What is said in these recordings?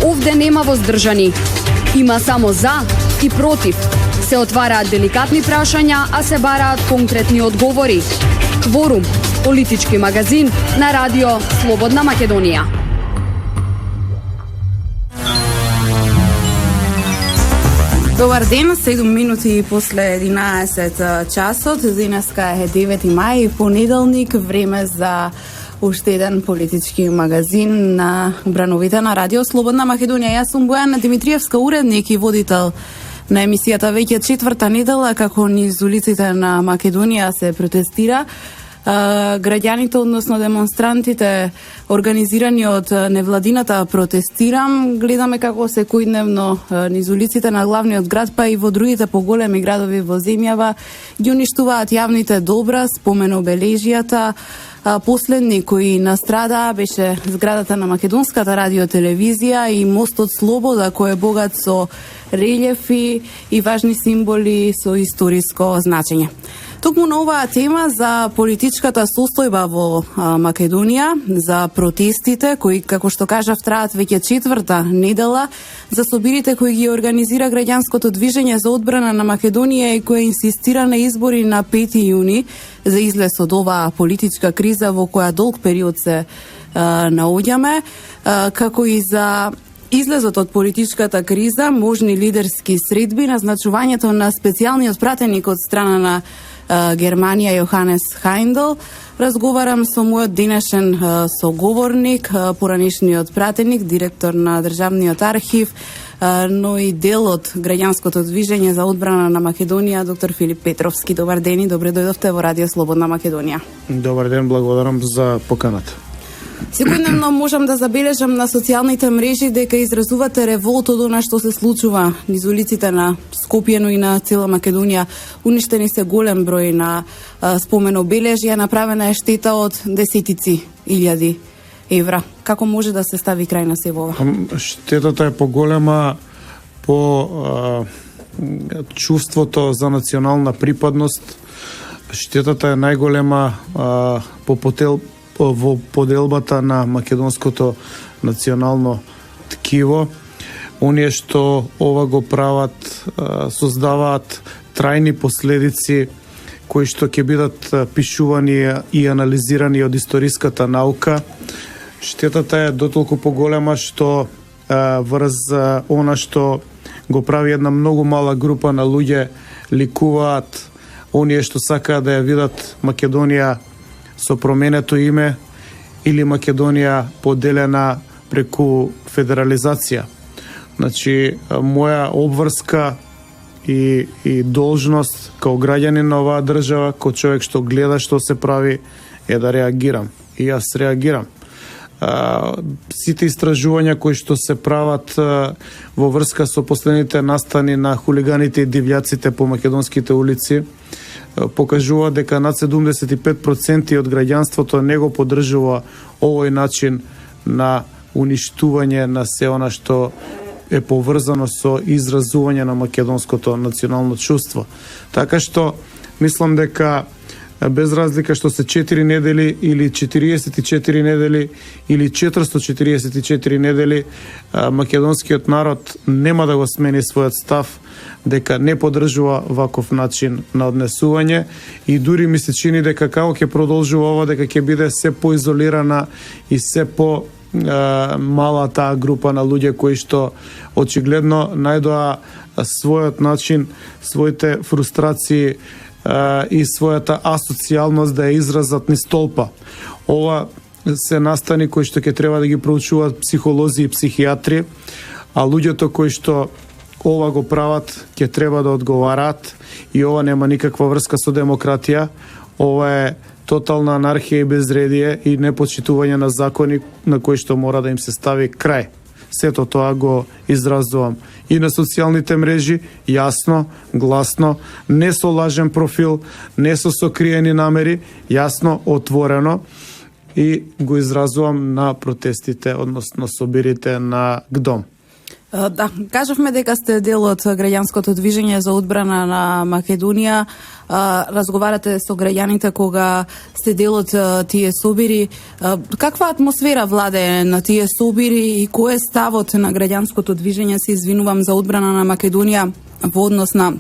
Овде нема воздржани. Има само за и против. Се отвараат деликатни прашања, а се бараат конкретни одговори. Кворум, политички магазин на радио Слободна Македонија. Добар ден, 7 минути после 11 часот. Денеска е 9 мај, понеделник, време за уште еден политички магазин на брановите на радио Слободна Македонија. Јас сум Бојана Димитриевска, уредник и водител на емисијата веќе четврта недела, како низ улиците на Македонија се протестира. Граѓаните, односно демонстрантите, организирани од невладината Протестирам, гледаме како секојдневно низ улиците на главниот град, па и во другите поголеми градови во земјава, ги уништуваат јавните добра, споменобележијата. Последни кои настрадаа беше зградата на Македонската радиотелевизија и мостот Слобода, кој е богат со релјефи и важни символи со историско значење. Токму на оваа тема за политичката состојба во Македонија, за протестите кои, како што кажав, траат веќе четврта недела, за собирите кои ги организира граѓанското движење за одбрана на Македонија и кој инсистира на избори на 5 јуни за излез од оваа политичка криза во која долг период се наоѓаме, како и за излезот од политичката криза, можни лидерски средби, назначувањето на специјалниот пратеник од страна на Германија Јоханес Хајндел. Разговарам со мојот денешен соговорник, поранешниот пратеник, директор на Државниот архив, но и дел од граѓанското движење за одбрана на Македонија, доктор Филип Петровски. Добар ден и добре дојдовте во Радио Слободна Македонија. Добар ден, благодарам за поканата. Секојдневно можам да забележам на социјалните мрежи дека изразувате револт од она што се случува низ улиците на Скопје, но и на цела Македонија. Уништени се голем број на споменобележја, направена е штета од десетици илјади евра. Како може да се стави крај на се ова? Штетата е поголема по чувството за национална припадност. Штетата е најголема во поделбата на македонското национално ткиво. Оние што ова го прават, создаваат трајни последици кои што ќе бидат пишувани и анализирани од историската наука. Штетата е дотолку поголема што врз она што го прави една многу мала група на луѓе ликуваат оние што сакаат да ја видат Македонија со променето име или Македонија поделена преку федерализација. Значи, моја обврска и должност као граѓанин на оваа држава, као човек што гледа што се прави, е да реагирам. И јас реагирам. Сите истражувања кои што се прават во врска со последните настани на хулиганите и дивљаците по македонските улици, покажува дека над 75% од граѓанството не го поддржува овој начин на уништување на се она што е поврзано со изразување на македонското национално чувство. Така што мислам дека без разлика што се 4 недели или 44 недели или 444 недели, македонскиот народ нема да го смени својот став дека не поддржува ваков начин на однесување и дури ми се чини дека како ќе продолжува ова, дека ќе биде се поизолирана и се по мала таа група на луѓе кои што очигледно најдоа својот начин, своите фрустрации и својата асоцијалност да ја изразат низ толпа. Ова се настани кои што ќе треба да ги проучуваат психолози и психијатри, а луѓето кои што ова го прават ќе треба да одговараат и ова нема никаква врска со демократија. Ова е тотална анархија и безредие и непочитување на закони на кои што мора да им се стави крај. Сето тоа го изразувам и на социјалните мрежи, јасно, гласно, не со лажен профил, не со сокриени намери, јасно, отворено и го изразувам на протестите, односно собирите на ГДОМ. Да, кажавме дека сте дел од граѓанското движење за одбрана на Македонија. Разговарате со граѓаните кога сте дел од тие собири. Каква атмосфера владее на тие собири и кој е ставот на граѓанското движење, се извинувам, за одбрана на Македонија во однос на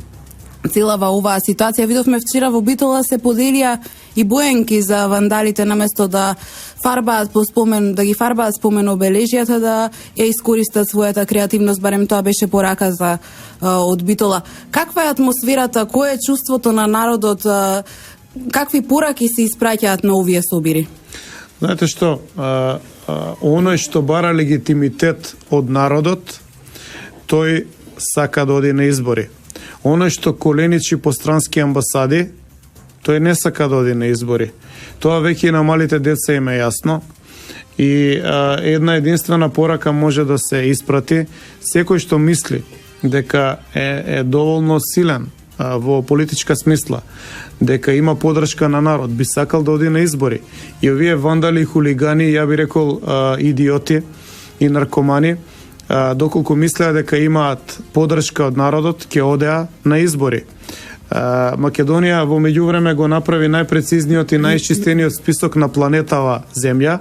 целава оваа ситуација? Видовме вчера во Битола се поделија и боенки за вандалите, наместо да ги фарбаат спомен обележјата, да ја искористат својата креативност, барем тоа беше порака за од Битола. Каква е атмосферата, кое е чувството на народот, какви пораки се испраќаат на овие собири? Знаете што, оној што бара легитимитет од народот, тој сака да оди на избори. Оној што коленичи по странски амбасади, тој не сака да оди на избори. Тоа веќе и на малите деца им е јасно. И една единствена порака може да се испрати. Секој што мисли дека е доволно силен во политичка смисла, дека има подршка на народ, би сакал да оди на избори. И овие вандали, хулигани, ја би рекол идиоти и наркомани, доколку мислеа дека имаат подршка од народот, ќе одеа на избори. Македонија во меѓувреме го направи најпрецизниот и најисчистениот список на планетава Земја.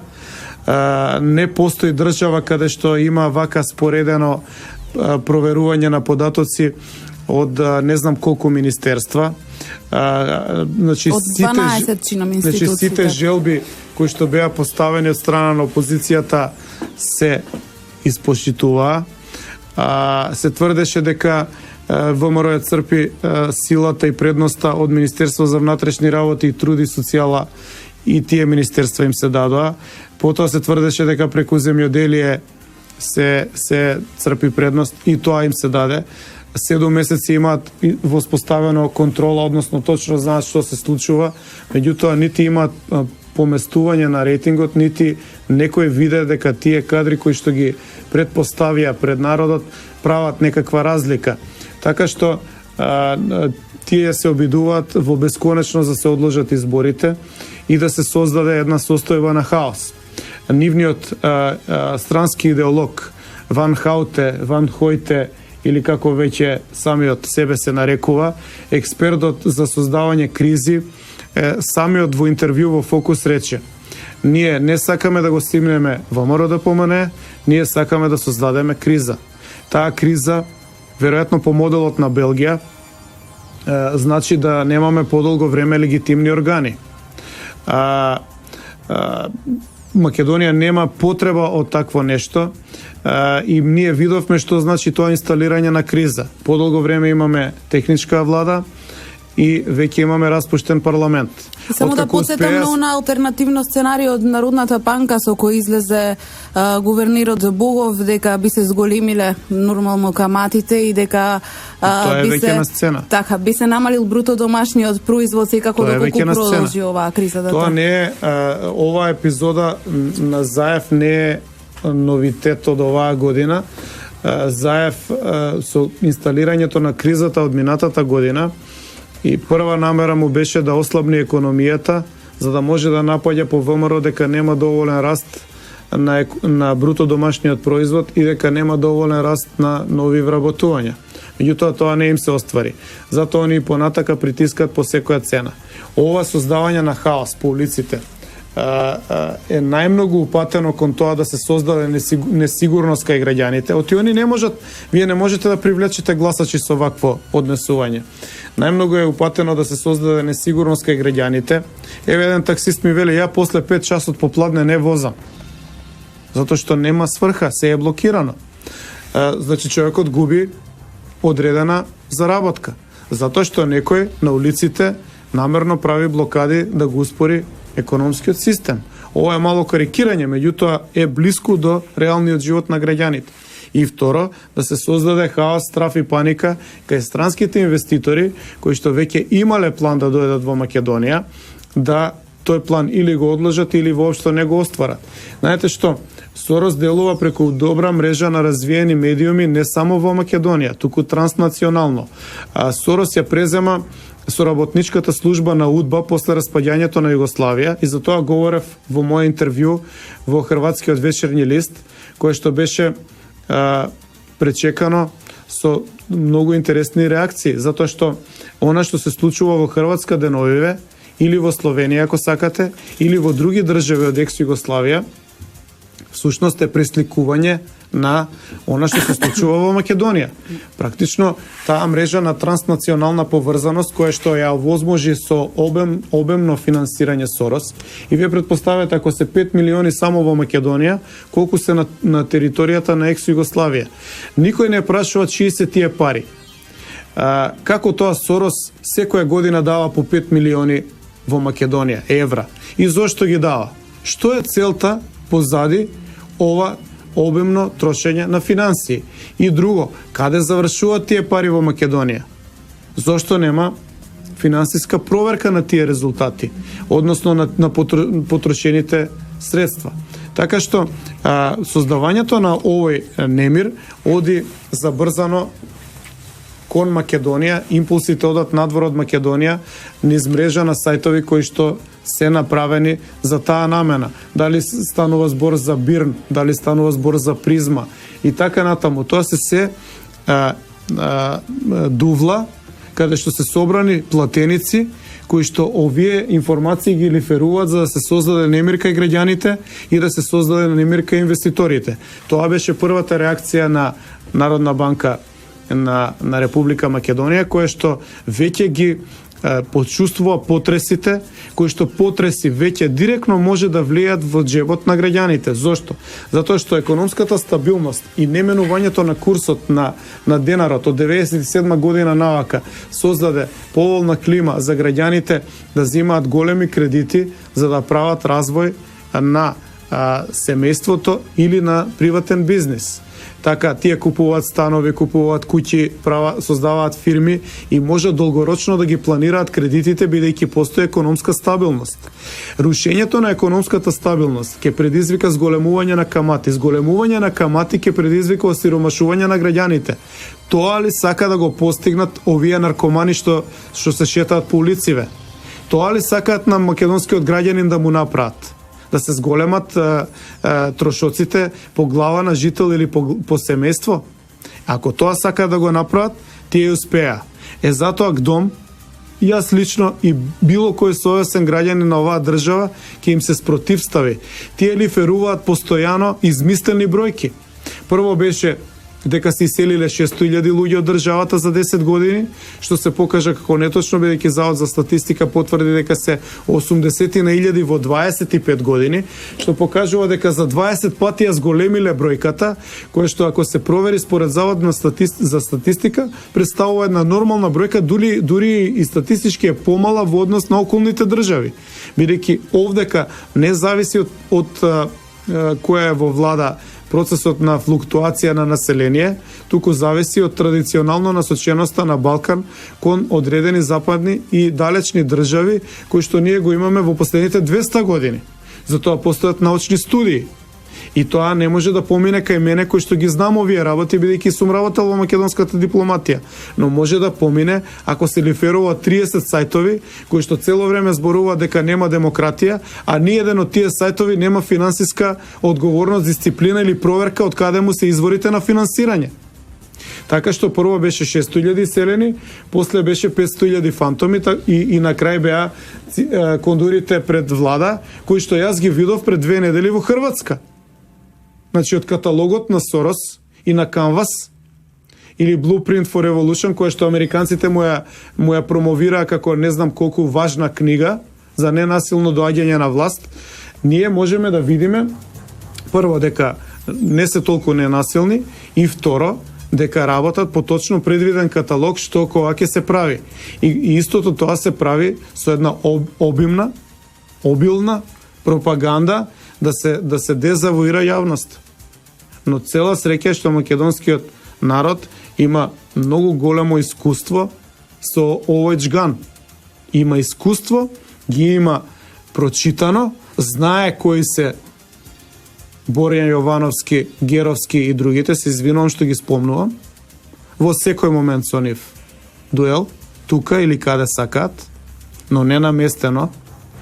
Не постои држава каде што има вака споредено проверување на податоци од не знам колку министерства. Значи, од 12 чинам институциите. Значи, сите желби кои што беа поставени од страна на опозицијата се испоштитуваа. Се тврдеше дека ВМРО ја црпи силата и предноста од Министерство за внатрешни работи и труд и социјала, и тие министерства им се дадоа. Потоа се тврдеше дека преку земјоделие се црпи предност и тоа им се даде. 7 месеци имаат воспоставено контрола, односно точно знаат што се случува, меѓутоа нити имаат поместување на рейтингот, нити некој виде дека тие кадри кои што ги предпоставија пред народот прават некаква разлика. Така што тие се обидуваат во бесконечност да се одложат изборите и да се создаде една состојба на хаос. Нивниот странски идеолог Ван Хојте, или како веќе самиот себе се нарекува, експертот за создавање кризи, самиот во интервју во Фокус рече: ние не сакаме да го стигнеме ВМРО да помане, ние сакаме да создадеме криза. Таа криза, веројатно по моделот на Белгија, значи да немаме подолго време легитимни органи. Македонија нема потреба од такво нешто и ние видовме што значи тоа инсталирање на криза. Подолго време имаме техничка влада и веќе имаме распуштен парламент. Само да подсетам на она алтернативно сценарио од Народната банка со кој излезе гувернирот Богов, дека би се зголемиле нормално каматите и дека би се намалил бруто домашниот производ, секако доколку продолжи оваа криза. Тоа не е, оваа епизода на Заев не е новитет од оваа година. Заев со инсталирањето на кризата од минатата година и прва намера му беше да ослабни економијата, за да може да напаѓа по ВМРО дека нема доволен раст на бруто домашниот производ и дека нема доволен раст на нови вработувања. Меѓутоа тоа не им се оствари. Затоа они понатака притискат по секоја цена. Ова создавање на хаос по улиците е најмногу упатено кон тоа да се создаде несигурност кај граѓаните. Они не можат, вие не можете да привлечете гласачи со вакво однесување. Најмногу е упатено да се создаде несигурност кај граѓаните. Еве еден таксист ми вели: ја после 5 часот попладне не возам. Затоа што нема сврха, се е блокирано. Значи човекот губи одредена заработка. Затоа што некој на улиците намерно прави блокади да го успори економскиот систем. Ова е мало карикирање, меѓутоа е блиску до реалниот живот на граѓаните. И второ, да се создаде хаос, страф и паника кај странските инвеститори кои што веќе имале план да дојдат во Македонија, да тој план или го одложат или воопшто не го остварат. Знаете што? Сорос делува преку добра мрежа на развиени медиуми не само во Македонија, туку транснационално. Сорос ја презема соработничката служба на УДБА после распаѓањето на Југославија и за тоа говорев во мој интервју во Хрватскиот вечерни лист, кој што беше пречекано со многу интересни реакции, затоа што она што се случува во Хрватска деновиве, или во Словенија, ако сакате, или во други држави од екс-Југославија, всушност е пресликување на она што се случува во Македонија. Практично, таа мрежа на транснационална поврзаност, која што ја овозможи со обемно финансирање Сорос, и вие предпоставяте, ако се 5 милиони само во Македонија, колку се на територијата на екс-Југославија. Никој не прашува чии се тие пари. Како тоа Сорос секоја година дава по 5 милиони во Македонија, евра. И зошто ги дава? Што е целта позади ова обемно трошење на финансии? И друго, каде завршуваат тие пари во Македонија? Зошто нема финансиска проверка на тие резултати, односно на потрошените средства? Така што создавањето на овој немир оди забрзано кон Македонија, импулсите одат надвор од Македонија, низ мрежа на сајтови кои што се направени за таа намена. Дали станува збор за Бирн, дали станува збор за Призма и така натаму. Тоа се дувла, каде што се собрани платеници, кои што овие информации ги лиферуваат за да се создаде немир кај граѓаните и да се создаде немир кај инвеститорите. Тоа беше првата реакција на Народна банка на Република Македонија, која што веќе ги почувствува потресите, кои што потреси веќе директно може да влијат во џебот на граѓаните. Зошто? Затоа што економската стабилност и неменувањето на курсот на денарот од 97 година навака создаде поволна клима за граѓаните да земаат големи кредити за да прават развој на семејството или на приватен бизнис. Така, тие купуваат станови, купуваат куќи, создаваат фирми и може долгорочно да ги планираат кредитите бидејќи постои економска стабилност. Рушењето на економската стабилност ќе предизвика зголемување на камати. Зголемување на камати ќе предизвика осиромашување на граѓаните. Тоа ли сака да го постигнат овие наркомани што се шетаат по улициве? Тоа ли сакаат на македонскиот граѓанин да му направат? Да се зголемат трошоците по глава на жител или по семејство? Ако тоа сака да го направат, тие успеа. Затоа ГДОМ, јас лично и било кој совесен граѓанин на оваа држава ќе им се спротивстави. Тие лиферуваат постојано измислени бројки. Прво беше дека се иселиле 600.000 луѓе од државата за 10 години, што се покажа како неточно, бидејќи Завод за статистика потврди дека се 80.000 во 25 години, што покажува дека за 20 пати ја зголемиле бројката, која што ако се провери според Завод за статистика, представува една нормална бројка, дури и статистички е помала во однос на околните држави. Бидејќи овдека не зависи од која е во влада процесот на флуктуација на население, туку зависи од традиционално насоченоста на Балкан кон одредени западни и далечни држави кои што ние го имаме во последните 200 години. Затоа постојат научни студии. И тоа не може да помине кај мене кој што ги знам овие работи, бидејќи сум работел во македонската дипломатија. Но може да помине ако се лиферува 30 сајтови кои што цело време зборуваат дека нема демократија, а ни еден од тие сајтови нема финансиска одговорност, дисциплина или проверка од каде му се изворите на финансирање. Така што прво беше 600.000 селени, после беше 500.000 фантоми и на крај беа кондурите пред влада, кои што јас ги видов пред 2 недели во Хрватска. Значи, од каталогот на Сорос и на Canvas или Blueprint for Revolution, која што американците му ја промовираа како не знам колку важна книга за ненасилно доаѓање на власт, ние можеме да видиме прво дека не се толку ненасилни и второ дека работат по точно предвиден каталог што кога ќе се прави. И истото тоа се прави со една обилна пропаганда да се дезавуира јавност. Но цела среќа што македонскиот народ има многу големо искуство со овој џган. Има искуство, ги има прочитано, знае кои се Борјан Јовановски, Геровски и другите, се извинувам што ги спомнувам, во секој момент со нив. Дуел, тука или каде сакаат, но не наместено,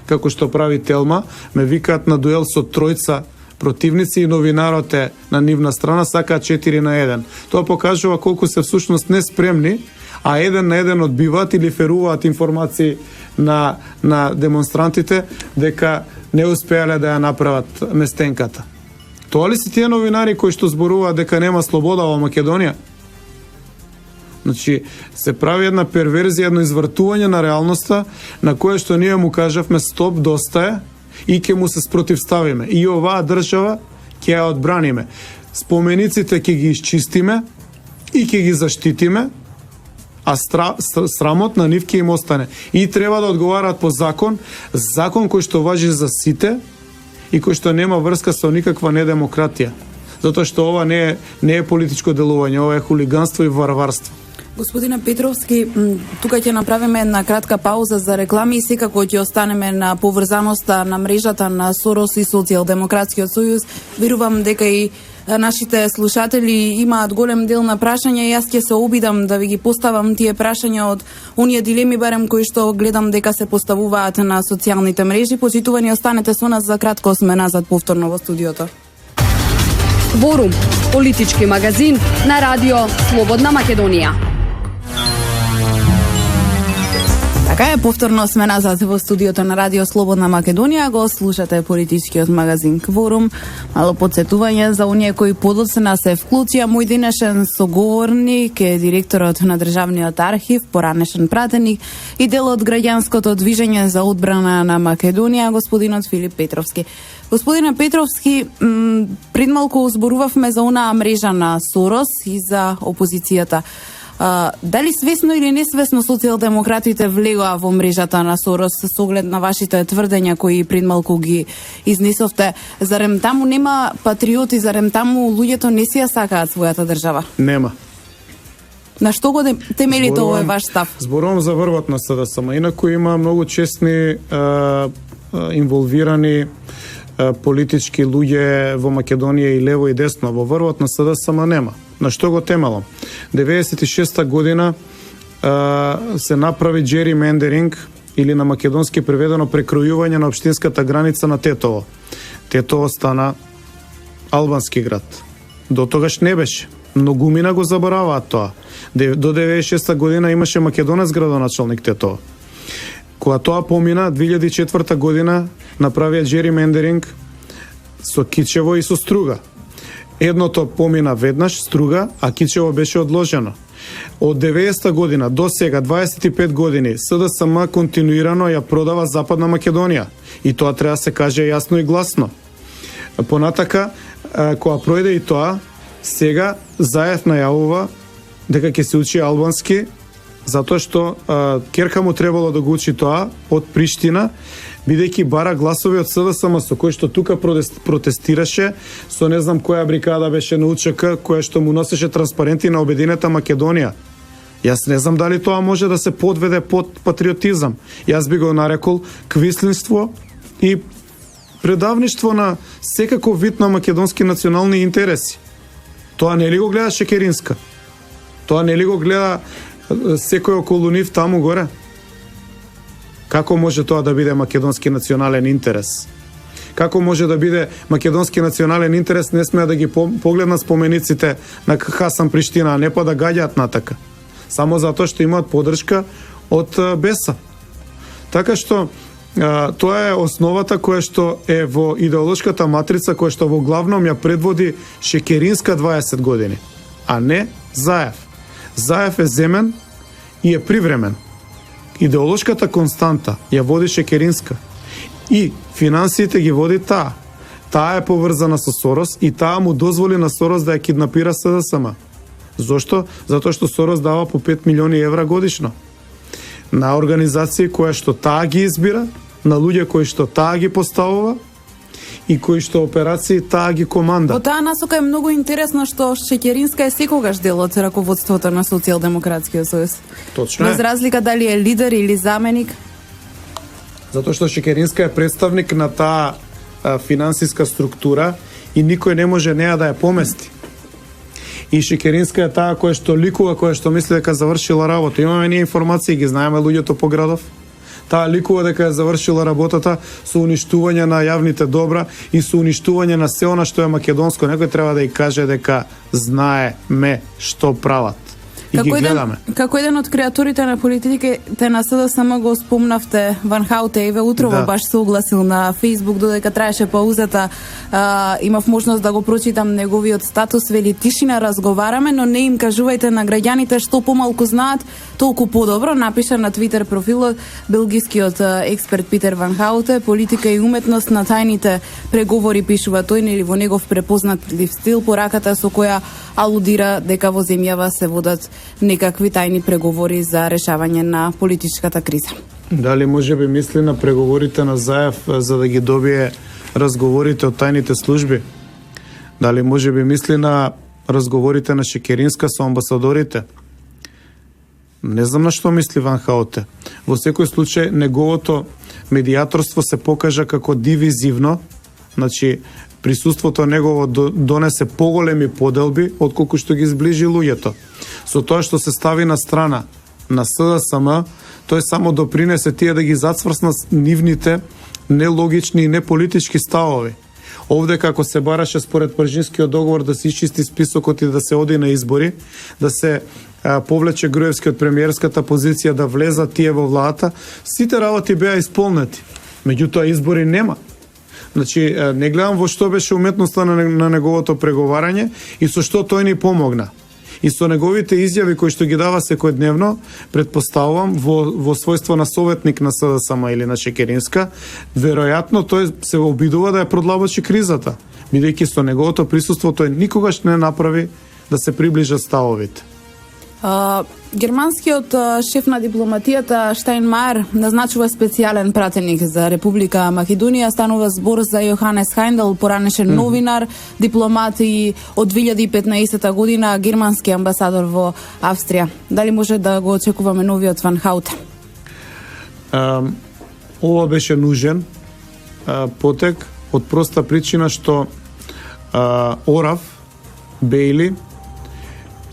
како што прави Телма, ме викаат на дуел со тројца противници и новинарот е на нивна страна, сакаат 4-1. Тоа покажува колку се всушност неспремни, а 1-1 одбиваат или феруваат информации на демонстрантите дека не успеале да ја направат местенката. Тоа ли се тие новинари кои што зборуваат дека нема слобода во Македонија? Значи, се прави една перверзија, едно извртување на реалноста, на кое што ние му кажавме стоп, доста е, и ќе му се спротивставиме. И оваа држава ќе ја одбраниме. Спомениците ќе ги исчистиме и ќе ги заштитиме, а срамот на нив ќе им остане. И треба да одговараат по закон кој што важи за сите и кој што нема врска со никаква недемократија. Затоа што ова не е политичко делување, ова е хулиганство и варварство. Господине Петровски, тука ќе направиме една кратка пауза за реклами и секако ќе останеме на поврзаноста на мрежата на Сорос и Социјалдемократскиот сојуз. Верувам дека и нашите слушатели имаат голем дел на прашања и јас ќе се обидам да ви ги поставам тие прашања од оние дилеми барем кои што гледам дека се поставуваат на социјалните мрежи. Почитувани, останете со нас, за кратко сме назад повторно во студиото. Кворум, политички магазин на радио Слободна Македонија. Така е, повторно сме назад во студиото на Радио Слободна Македонија. Го слушате политичкиот магазин Кворум. Мало подсетување за оние кои подоцна се вклучија. Мој денешен соговорник е директорот на Државниот архив, поранешен пратеник и дел од граѓанското движење за одбрана на Македонија, господинот Филип Петровски. Господине Петровски, пред малку зборувавме за онаа мрежа на Сорос и за опозицијата. Дали свесно или несвесно социјалдемократите влегоа во мрежата на Сорос со оглед на вашите тврдења кои пред малку ги изнесовте? Зарем таму нема патриоти, зарем таму луѓето не си ја сакаат својата држава? Нема. На што го темелите овој ваш став? Зборувам за врвот на СДСМ. Инаку има многу честни инволвирани политички луѓе во Македонија и лево и десно. Во врвот на СДСМ нема. На што го темелам? 96-та година се направи gerrymandering, или на македонски преведено прекројување на општинската граница на Тетово. Тетово стана албански град. До тогаш не беше. Многумина го забораваат тоа. До 96-та година имаше македонец градоначалник Тетово. Кога тоа помина, 2004 година направија gerrymandering со Кичево и со Струга. Едното помина веднаш, Струга, а Кичево беше одложено. Од 90-та година до сега, 25 години, СДСМ континуирано ја продава Западна Македонија. И тоа треба да се каже јасно и гласно. Понатака, кога пројде и тоа, сега Заев најавува дека ќе се учи албански, затоа што керка му требало да го учи тоа од Приштина, бидејќи бара гласови од СДСМ со кој што тука протестираше, со не знам која брикада беше на УЧК, која што му носеше транспаренти на Обединета Македонија. Јас не знам дали тоа може да се подведе под патриотизам. Јас би го нарекол квислинство и предавништво на секаков вид на македонски национални интереси. Тоа не ли го гледа Шекеринска? Тоа не ли го гледа секој околу нив таму горе? Како може тоа да биде македонски национален интерес? Како може да биде македонски национален интерес, не смеа да ги погледнат спомениците на Хасан Приштина, а не па да гаѓаат натака? Само затоа што имаат поддршка од Беса. Така што тоа е основата која што е во идеолошката матрица која што во главном ја предводи Шекеринска 20 години, а не Заев. Заев е земен и е привремен. Идеолошката константа ја води Шекеринска и финансиите ги води таа. Таа е поврзана со Сорос и таа му дозволи на Сорос да ја киднапира СДСМ. Зошто? Затоа што Сорос дава по 5 милиони евра годишно на организации која што таа ги избира, на луѓе кои што таа ги поставува и кои што операции таа ги команда. Во таа насока е многу интересно што Шекеринска е секогаш дел од раководството на Социјалдемократскиот сојуз. Точно е. Без разлика дали е лидер или заменик. Затоа што Шекеринска е представник на таа финансиска структура и никој не може неа да ја помести. И Шекеринска е таа која што ликува, која што мисли дека завршила работа. Имаме ние информации, ги знаеме луѓето по градов. Таа ликува дека е завршила работата со уништување на јавните добра и со уништување на се она што е македонско. Некој треба да ја каже дека знае ме што прават. И ги гледаме. Како еден од креаторите на политиките на СДСМ го спомнавте Ван Хауте, Еве Утрова баш се огласил на Facebook додека траеше паузата, имав можност да го прочитам неговиот статус, вели тишина, разговараме, но не им кажувајте на граѓаните што помалку знаат, толку подобро, напиша на Твитер профилот белгискиот експерт Питер Ван Хауте. Политика и уметност на тајните преговори, пишува тој, нели во негов препознатлив стил, пораката со која алудира дека во земјава се водат некакви тајни преговори за решавање на политичката криза. Дали може би мисли на преговорите на Заев за да ги добие разговорите од тајните служби? Дали може би мисли на разговорите на Шекеринска со амбасадорите? Не знам на што мисли Ван Хауте. Во секој случај неговото медијаторство се покажа како дивизивно, значи присуството негово донесе поголеми поделби отколку што ги сближи луѓето. Со тоа што се стави на страна на СДСМ, тој само допринесе тие да ги зацврснат нивните нелогични и неполитички ставови. Овде како се бараше според Пржинскиот договор да се исчисти списокот и да се оди на избори, да се повлече Груевски од премиерската позиција, да влезат тие во владата, сите работи беа исполнети. Меѓутоа избори нема. Значи, не гледам во што беше уметноста на неговото преговарање и со што тој ни помогна. И со неговите изјави кои што ги дава секојдневно, предпоставувам во својство на советник на СДСМ или на Шекеринска, веројатно тој се обидува да ја продлабочи кризата, бидејќи со неговото присуство тој никогаш не направи да се приближат ставовите. Германскиот шеф на дипломатијата Штајнмајер назначува специјален пратеник за Република Македонија. Станува збор за Јоханес Хајндел, поранешен новинар, дипломат и од 2015 година германски амбасадор во Австрија. Дали може да го очекуваме новиот Ван Хауте? Ова беше нужен потек од проста причина што Орав, Бейли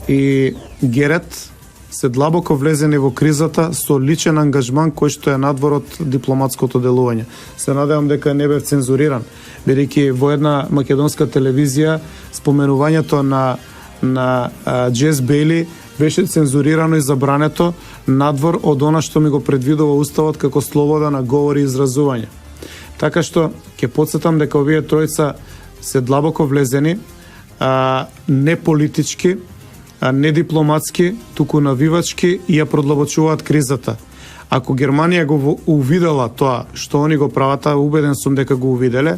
и Герет се длабоко влезени во кризата со личен ангажман кој што е надвор од дипломатското делување. Се надевам дека не бев цензуриран, бидејќи во една македонска телевизија споменувањето на Джес Бейли беше цензурирано и забрането надвор од она што ми го предвидува Уставот како слобода на говор и изразување. Така што ќе потсетам дека овие тројца се длабоко влезени, не политички, не дипломатски, туку навивачки и ја продлабочуваат кризата. Ако Германија го увидела тоа што они го прават, убеден сум дека го увиделе,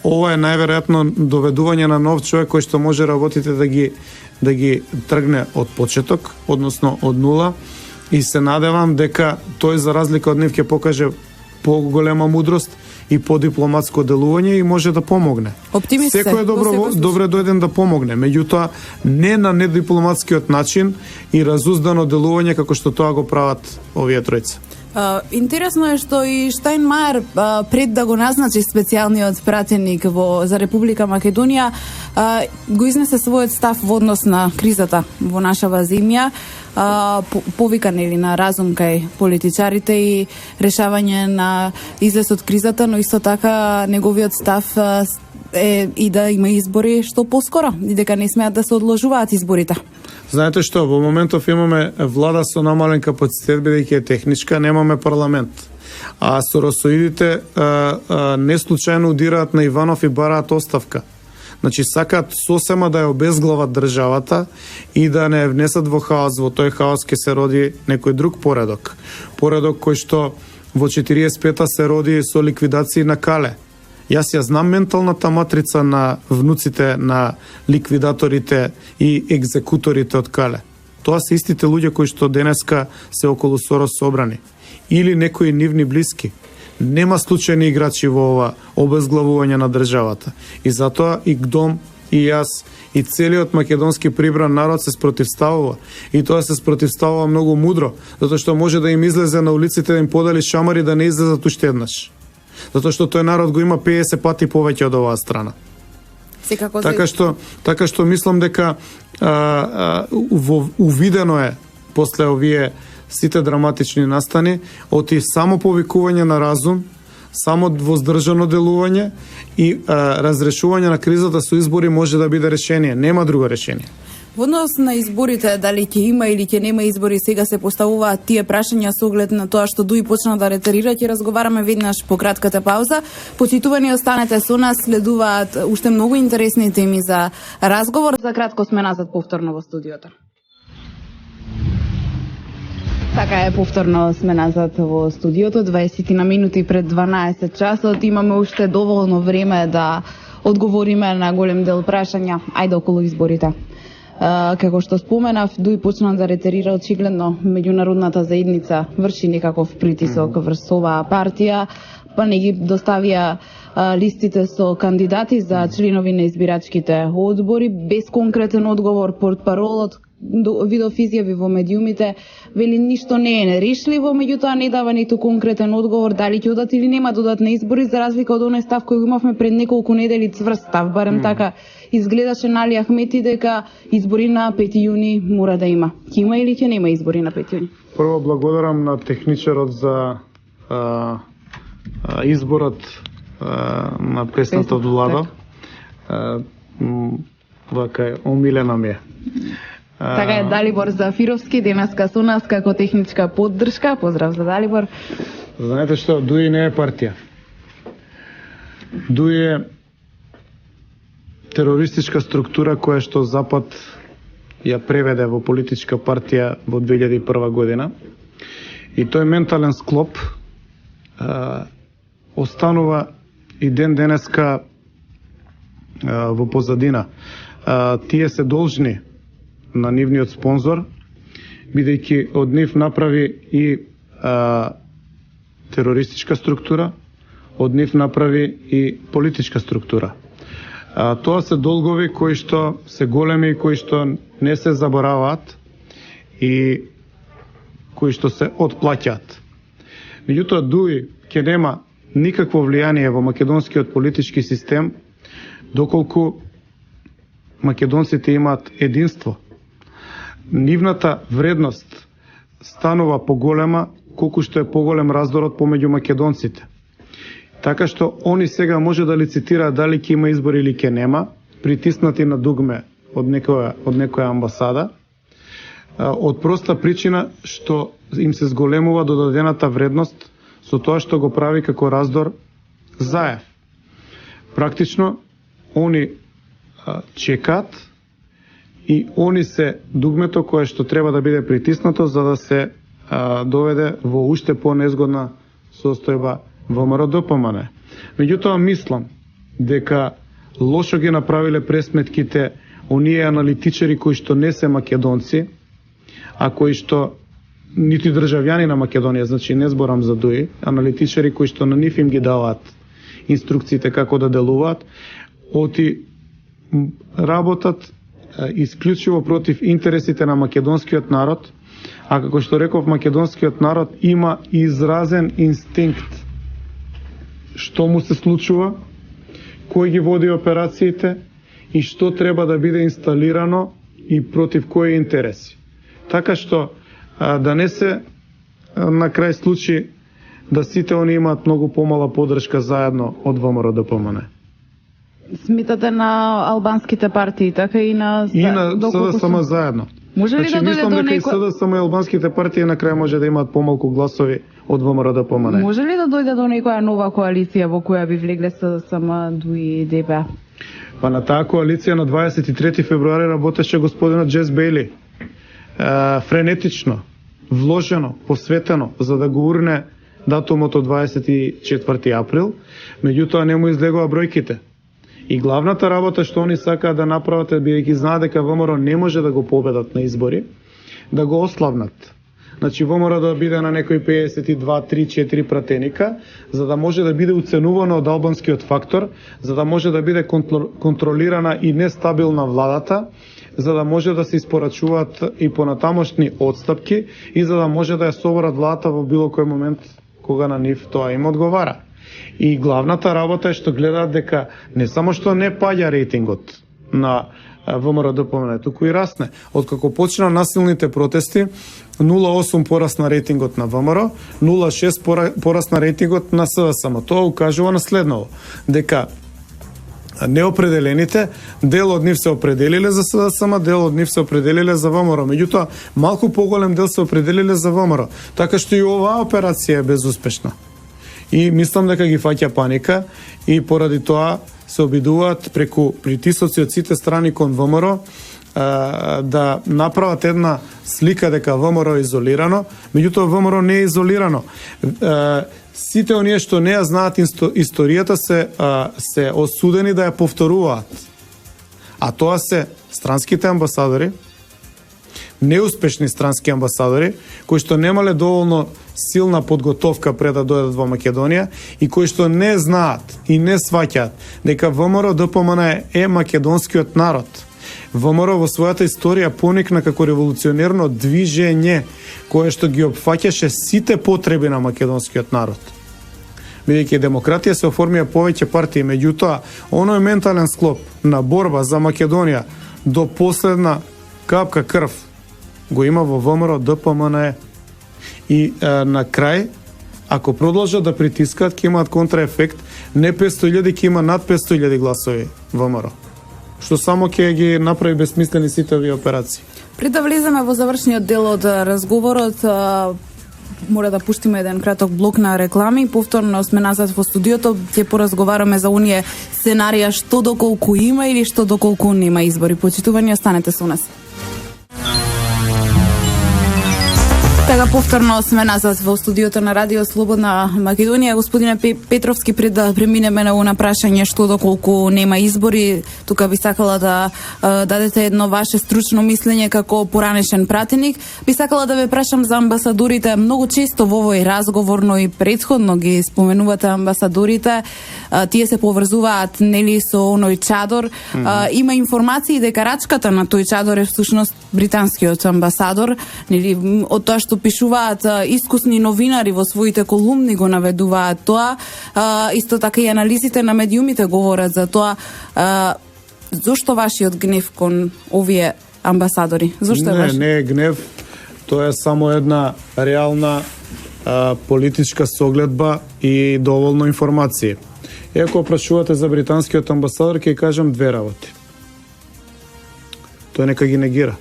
ова е најверојатно доведување на нов човек кој што може работите да ги тргне од почеток, односно од нула, и се надевам дека тој за разлика од нив ќе покаже поголема мудрост и по дипломатско делување и може да помогне. Оптимист се. Секој е добре дојден да помогне, меѓутоа не на недипломатскиот начин и разуздано делување како што тоа го прават овие тројца. Интересно е што и Штајнмајер пред да го назначи специјалниот пратеник за Република Македонија го изнесе својот став во однос на кризата во нашава земја, повика нели на разум кај политичарите и решавање на излез од кризата, но исто така неговиот став е и да има избори што поскоро и дека не смеат да се одложуваат изборите. Знаете што, во моментов имаме влада со намален капацитет, бидејќи е техничка, немаме парламент. А соросоидите не случајно удираат на Иванов и бараат оставка. Значи, сакаат сосема да ја обезглават државата и да не внесат во хаос. Во тој хаос ќе се роди некој друг поредок. Поредок кој што во 45-та се роди со ликвидација на Кале. Јас ја знам менталната матрица на внуците на ликвидаторите и екзекуторите од Кале. Тоа се истите луѓе кои што денеска се околу Сорос собрани. Или некои нивни блиски. Нема случајни играчи во ова обезглавување на државата. И затоа и ГДОМ, и јас, и целиот македонски прибран народ се спротивставува. И тоа се спротивставува многу мудро, затоа што може да им излезе на улиците да им подели шамари да не излезат уште еднаш. Затоа што тој народ го има 50 пати повеќе од оваа страна. Така што мислам дека увидено е после овие сите драматични настани, оти само повикување на разум, само воздржано делување и разрешување на кризата со избори може да биде решение. Нема друго решение. Во однос на изборите, дали ќе има или ќе нема избори, сега се поставуваат тие прашања со оглед на тоа што ДУИ почна да ретерира. Ќе разговараме веднаш по кратката пауза. Почитувани, останете со нас, следуваат уште многу интересни теми за разговор. За кратко сме назад повторно во студиото. Така е, повторно сме назад во студиото, 20 на минути пред 12 часот. Имаме уште доволно време да одговориме на голем дел прашања, ајде околу изборите. Како што споменав, ДУИ почна да ретерира, очигледно меѓународната заедница врши некаков притисок врз оваа партија, па не ги доставија листите со кандидати за членови на избирачките одбори, без конкретен одговор. Портпаролот видов изјави во медиумите, вели ништо не е нерешливо, меѓутоа не дава ниту конкретен одговор дали ќе одат или нема додат на избори, за разлика од оној став кој го имавме пред неколку недели, цврст став, барем така изгледаше на Али Ахмети, дека избори на 5 јуни мора да има. Ќе има или ќе нема избори на 5 јуни? Прво благодарам на техничарот за изборот на песната од Влада. Вака е, омилена ми е. Така е, Далибор Зафировски денеска со нас како техничка поддршка. Поздрав за Далибор. Знаете што, ДУИ не е партија. ДУИ е терористичка структура која што Запад ја преведе во политичка партија во 2001 година. И тој ментален склоп останува и ден денеска во позадина. Тие се должни на нивниот спонзор, бидејќи од нив направи и терористичка структура, од нив направи и политичка структура. Тоа се долгови кои што се големи и кои што не се забораваат и кои што се отплаќаат. Меѓутоа, ДУИ ќе нема никакво влијание во македонскиот политички систем доколку македонците имаат единство. Нивната вредност станува поголема колку што е поголем раздорот помеѓу македонците. Така што они сега може да лицитираат дали ќе има избори или ќе нема, притиснати на дугме од некоја амбасада, од проста причина што им се зголемува додадената вредност со тоа што го прави како раздор Заев. Практично, они чекаат и они се дугмето кое што треба да биде притиснато за да се доведе во уште по-незгодна состојба ВМРО ДПМН. Меѓутоа мислам дека лошо ги направиле пресметките оние аналитичари кои што не се македонци, а кои што нити државјани на Македонија, значи не зборам за ДУИ, аналитичари кои што на нив им ги даваат инструкциите како да делуваат, оти работат исклучиво против интересите на македонскиот народ, а како што реков, македонскиот народ има изразен инстинкт што му се случува, кој ги води операциите и што треба да биде инсталирано и против кои интереси. Така што да не се на крај случаи да сите они имаат многу помала поддршка заедно од ВМРО ДПМН. Смитате на албанските партии, така и на СДСМ заедно. Може ли да дојде мислам до дека и некој... СДСМ и албанските партии на крај може да имаат помалку гласови од ВМРО ДПМН. Може ли да дојде до некоја нова коалиција во која би влегле СДСМ, ДУИ и ДП? Па на таа коалиција на 23 февруари работеше господинот Джес Бейли. Френетично, вложено, посветено за да го урне датумот од 24 април, меѓутоа не му излегува бројките. И главната работа што они сакаат да направат, бидејќи знаат дека ВМРО не може да го победат на избори, да го ославнат. Значи ВМРО да биде на некои 52, 3, 4 пратеника, за да може да биде уценувано од албанскиот фактор, за да може да биде контролирана и нестабилна владата, за да може да се испорачуваат и понатамошни отстапки и за да може да ја соборат владата во било кој момент кога на нив тоа им одговара. И главната работа е што гледаат дека не само што не паѓа рейтингот на ВМРО ДПМН, туку и расне. Откако почна насилните протести, 0,8 порасна рейтингот на ВМРО, 0,6 порасна рейтингот на СДСМ. Тоа укажува на следново, дека неопределените, дел од нив се определиле за СДСМ, дел од нив се определиле за ВМРО. Меѓутоа, малку поголем дел се определиле за ВМРО. Така што и оваа операција е безуспешна. И мислам дека ги фаќа паника и поради тоа се обидуваат преку притисоци од сите страни кон ВМРО да направат една слика дека ВМРО е изолирано, меѓутоа ВМРО не е изолирано. Сите оние што не ја знаат историјата се осудени да ја повторуваат. А тоа се странските амбасадори, неуспешни странски амбасадори, кои што немале доволно силна подготовка пред да дојдат во Македонија и кои што не знаат и не сваќаат дека ВМРО ДПМН е македонскиот народ. ВМРО во својата историја поникна како револуционерно движење кое што ги опфаќаше сите потреби на македонскиот народ. Бидејќи демократија се оформија повеќе партии, меѓутоа, оној ментален склоп на борба за Македонија до последна капка крв го има во ВМРО ДПМН. И на крај, ако продолжат да притискаат, ќе имаат контраефект, не 500.000, ќе има над 500.000 гласови ВМРО. Што само ќе ги направи безсмислени сите овие операции. Пред да влеземе во завршниот дел од разговорот, мора да пуштиме еден краток блок на реклами. Повторно сме назад во студиото, ќе поразговараме за оние сценарија што доколку има или што доколку нема избори. Почитувани, останете со нас. Така, повторно сме назад во студиото на Радио Слободна Македонија. Господине Петровски, пред да преминеме на прашање што доколку нема избори, тука би сакала да дадете едно ваше стручно мислење како поранешен пратеник. Би сакала да ве прашам за амбасадорите. Многу често во овој разговор, но и претходно ги споменувате амбасадорите. Тие се поврзуваат нели со оној чадор. Има информации дека рачката на тој чадор е всушност британскиот амбасадор, нели од тоа што пишуваат искусни новинари во своите колумни го наведуваат тоа. Исто така и анализите на медиумите говорат за тоа. Зошто вашиот гнев кон овие амбасадори? Зошто е ваш? Не е гнев, тоа е само една реална политичка согледба и доволно информација. Ако прашувате за британскиот амбасадор, ќе кажам две работи. Тој нека ги негира.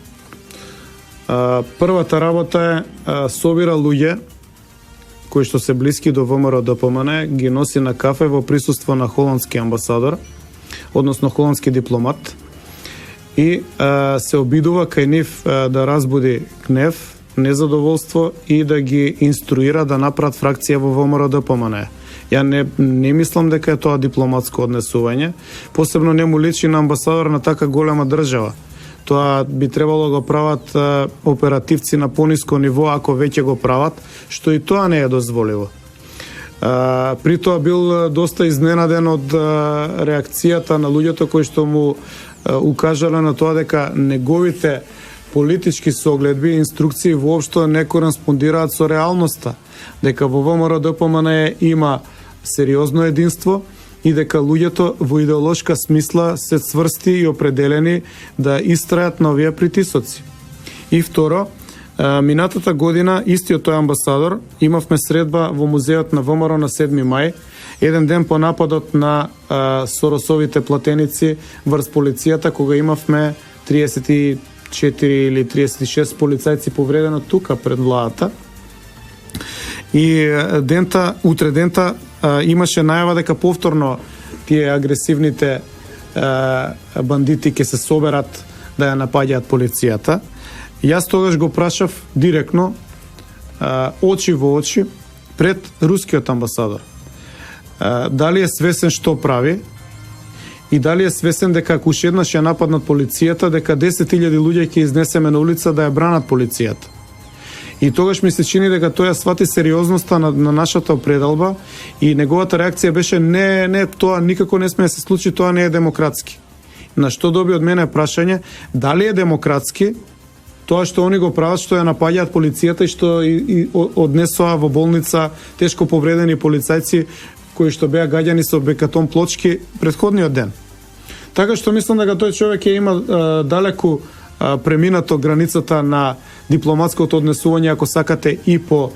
Првата работа е собира луѓе кои што се блиски до ВМРО ДПМН, ги носи на кафе во присуство на холандски амбасадор, односно холандски дипломат, и се обидува кај нив да разбуди гнев, незадоволство и да ги инструира да направат фракција во ВМРО ДПМН. Ја не мислам дека е тоа дипломатско однесување, посебно не му личи на амбасадор на така голема држава. Тоа би требало да го прават оперативци на пониско ниво, ако веќе го прават, што и тоа не е дозволиво. При тоа бил доста изненаден од реакцијата на луѓето кои што му укажале на тоа дека неговите политички согледби и инструкции воопшто не кореспондираат со реалноста, дека во ВМРО ДПМН има сериозно единство и дека луѓето во идеолошка смисла се цврсти и определени да истрајат на овие притисоци. И второ, минатата година истиот тој амбасадор имавме средба во музеот на ВМРО на 7 мај, еден ден по нападот на Соросовите платеници врз полицијата, кога имавме 34 или 36 полицајци повредено тука пред владата. И утре дента имаше најава дека повторно тие агресивните бандити ќе се соберат да ја напаѓаат полицијата. Јас тогаш го прашав директно, очи во очи, пред рускиот амбасадор. Дали е свесен што прави и дали е свесен дека ако уште еднаш ја нападнат полицијата, дека 10.000 луѓе ќе изнесеме на улица да ја бранат полицијата. И тогаш ми се чини дека тој ја свати сериозноста на нашата предалба и неговата реакција беше не, тоа никако не сме да се случи, тоа не е демократски. На што доби од мене прашање, дали е демократски тоа што они го прават, што ја напаѓаат полицијата и што однесоа во болница тешко повредени полицајци кои што беа гаѓани со бекатон плочки претходниот ден. Така што мислам дека тој човек има далеку преминато границата на дипломатското однесување, ако сакате, и по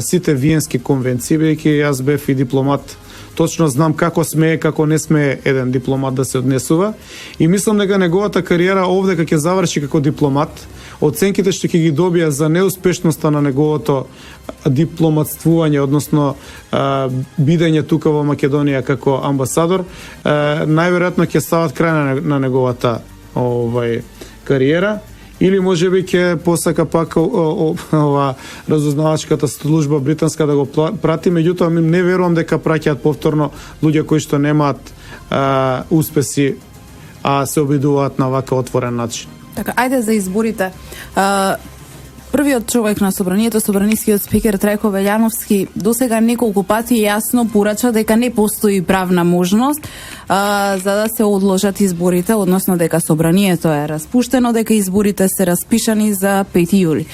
сите виенски конвенции, бидејќи јас бев и дипломат. Точно знам како смее, како не смее еден дипломат да се однесува и мислам дека неговата кариера овде ќе заврши како дипломат. Оценките што ќе ги добија за неуспешноста на неговото дипломатствување, односно бидење тука во Македонија како амбасадор, најверојатно ќе стават крај на неговата кариера. Или можеби ќе посака пак ова разузнавачката служба британска да го прати, меѓутоа не верувам дека праќаат повторно луѓе кои што немаат успеси, а се обидуваат на вака отворен начин. Така, ајде за изборите. Првиот човек на собранието, собранискиот спикер Трајко Велјановски, досега неколку пати јасно порача дека не постои правна можност за да се одложат изборите, односно дека собранието е распуштено, дека изборите се распишани за 5 јули.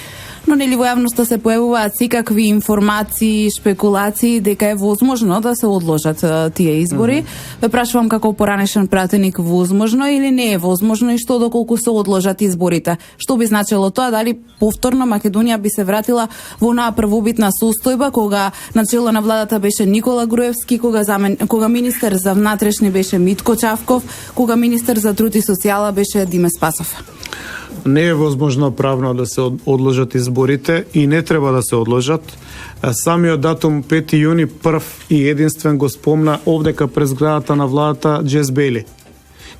Но нели во јавноста се појавуваат секакви информации, шпекулации дека е возможно да се одложат тие избори. Ве прашувам како поранешен пратеник, возможно или не е возможно и што доколку се одложат изборите? Што би значило тоа? Дали повторно Македонија би се вратила во онаа првобитна состојба кога начело на владата беше Никола Груевски, кога министер за внатрешни беше Митко Чавков, кога министер за труд и социјала беше Диме Спасов? Не е возможно правно да се одложат изборите и не треба да се одложат. Самиот датум 5 јуни прв и единствен го спомна овдека през зградата на владата Джес Бейли.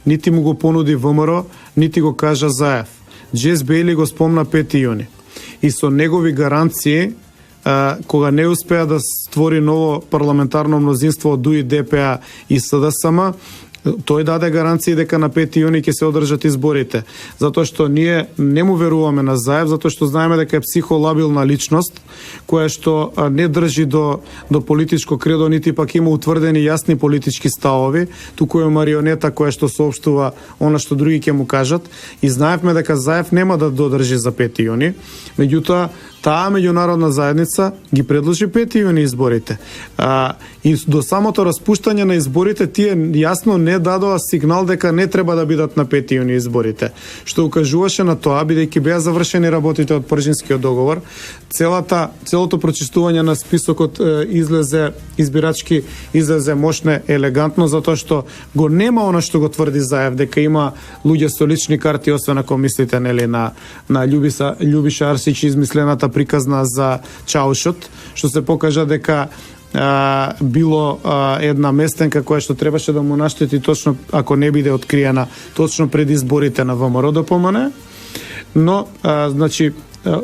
Нити му го понуди ВМРО, нити го кажа Заев. Джес Бейли го спомна 5 јуни. И со негови гаранции, кога не успеа да створи ново парламентарно мнозинство од ДУИ, ДПА и СДСМ, тој даде гаранции дека на 5 јуни ќе се одржат изборите, затоа што ние не му веруваме на Заев, затоа што знаеме дека е психолабилна личност која што не држи до политичко кредо, нити пак има утврдени јасни политички ставови, туку е марионета која што соопштува она што други ќе му кажат и знаевме дека Заев нема да додржи за 5 јуни, меѓутоа таа меѓународна заедница ги предложи 5 јуни изборите. И до самото распуштање на изборите тие јасно не дадоа сигнал дека не треба да бидат на 5 јуни изборите, што укажуваше на тоа, бидејќи беа завршени работите од Пржинскиот договор, целото прочистување на списокот избирачки излезе мощне, елегантно, затоа што го нема она што го тврди Заев, дека има луѓе со лични карти, освен ако мислите нели на Љубиша Арсич, измислената приказна за Чаушот, што се покажа дека било една местенка која што требаше да му наштети точно ако не биде откриена точно пред изборите на ВМРО ДПМН, но значи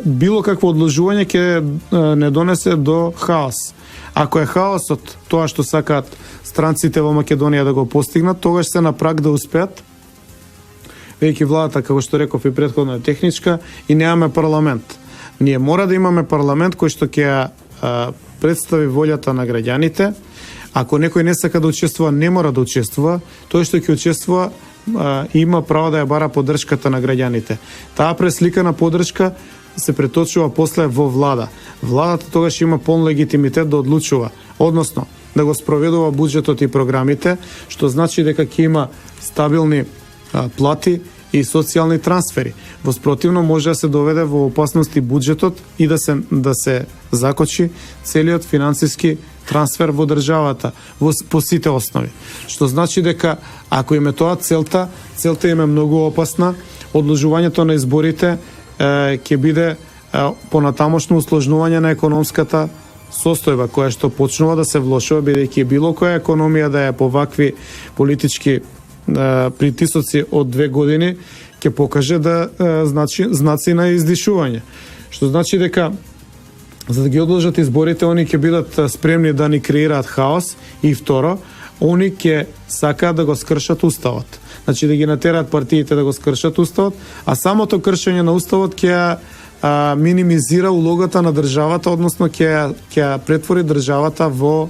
било какво одложување ќе не донесе до хаос. Ако е хаосот тоа што сакаат странците во Македонија да го постигнат, тогаш се на праг да успеат, веќе владата, како што реков и претходно, е техничка и немаме парламент. Ние мора да имаме парламент кој што ќе представи волјата на граѓаните. Ако некој не сака да учествува, не мора да учествува. Тој што ќе учествува има право да ја бара поддршката на граѓаните. Таа пресликана поддршка се преточува после во влада. Владата тогаш има полн легитимитет да одлучува, односно да го спроведува буџетот и програмите, што значи дека ќе има стабилни плати и социјални трансфери. Во спротивно може да се доведе во опасност и буџетот и да се закочи целиот финансиски трансфер во државата по сите основи. Што значи дека ако им е тоа целта им е многу опасна. Одложувањето на изборите ќе биде понатамошно усложнување на економската состојба која што почнува да се влошува, бидејќи било која економија да е по вакви политички притисоци од 2 години ќе покаже да знаци на издишување. Што значи дека за да ги одложат изборите, они ќе бидат спремни да ни креираат хаос и второ, они ќе сакаат да го скршат уставот. Значи да ги натераат партиите да го скршат уставот, а самото кршење на уставот ќе минимизира улогата на државата, односно ќе претвори државата во,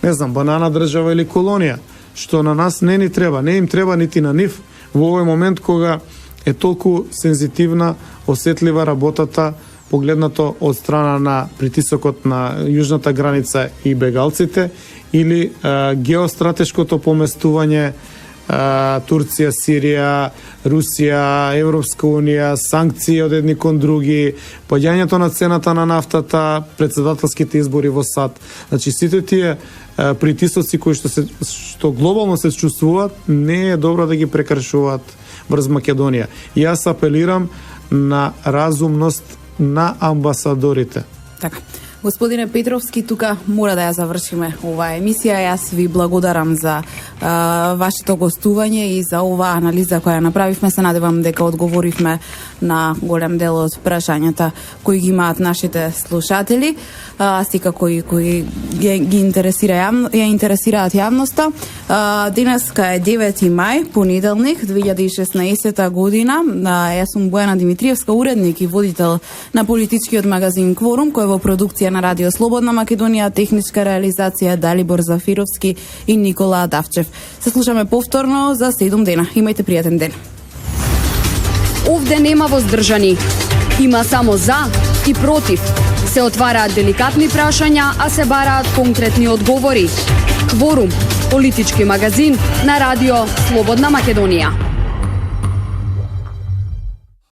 не знам, банана држава или колонија, што на нас не ни треба, не им треба нити на нив во овој момент кога е толку сензитивна, осетлива работата погледнато од страна на притисокот на јужната граница и бегалците или геостратешкото поместување Турција, Сирија, Русија, Европска унија, санкции од едни кон други, поѓањето на цената на нафтата, председателските избори во САД. Значи сите тие притисоци кои што глобално се чувствуваат, не е добро да ги прекршуваат врз Македонија. И јас апелирам на разумност на амбасадорите. Така. Господине Петровски, тука мора да ја завршиме оваа емисија. Јас ви благодарам за вашето гостување и за оваа анализа која направивме. Се надевам дека одговоривме на голем дел од прашањата кои ги имаат нашите слушатели, сика кои ги интересираат јавноста. Денеска е 9 мај, понеделник, 2016 година. Јас сум Бојана Димитриевска, уредник и водител на политичкиот магазин Кворум, кој е во продукција на Радио Слободна Македонија, техничка реализација Далибор Зафировски и Никола Давчев. Се слушаме повторно за 7 дена. Имајте пријатен ден. Овде нема воздржани. Има само за и против. Се отвараат деликатни прашања, а се бараат конкретни одговори. Кворум, политички магазин на Радио Слободна Македонија.